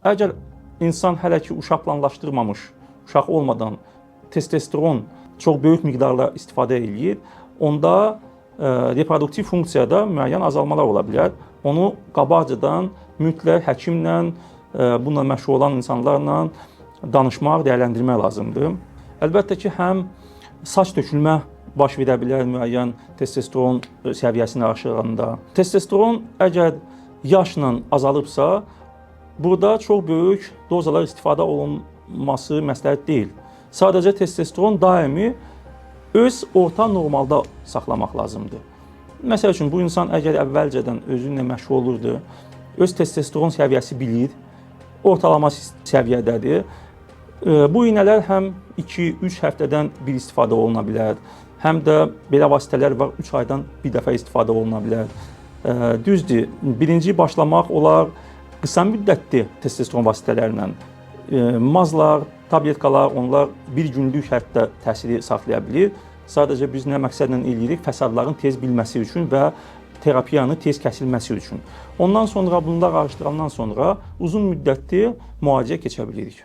Əgər insan hələ ki uşaq planlaşdırmamış, uşaq olmadan testosteron çox böyük miqdarda istifadə eləyir, onda reproduktiv funksiyada müəyyən azalmalar ola bilər. Onu qabaqcadan mütləq həkimlə, bununla məşğul olan insanlarla danışmaq, dəyərləndirmək lazımdır. Əlbəttə ki, həm saç tökülmə baş verə bilər müəyyən testosteron səviyyəsinin aşağısında. Testosteron əgər yaşla azalıbsa, burada çox böyük dozalar istifadə olunması məsləhət deyil. Sadəcə testosteron daimi öz orta normalda saxlamaq lazımdır. Məsəl üçün, bu insan əgər əvvəlcədən özünlə məşğul olurdu, öz testosteron səviyyəsi bilir, ortalama səviyyədədir. Bu iynələr həm 2-3 həftədən bir istifadə oluna bilər, həm də belə vasitələr var 3 aydan bir dəfə istifadə oluna bilər. Düzdür, birinci başlamaq olar qısa müddətli testosteron vasitələrlə. Mazlar, tabletkalar, onlar bir günlük hətta təsiri saxlaya bilir. Sadəcə biz nə məqsədlə eləyirik? Fəsadların tez bilməsi üçün və terapiyanın tez kəsilməsi üçün. Ondan sonra bunlar araşdırandan sonra uzun müddətli müalicə keçə bilirik.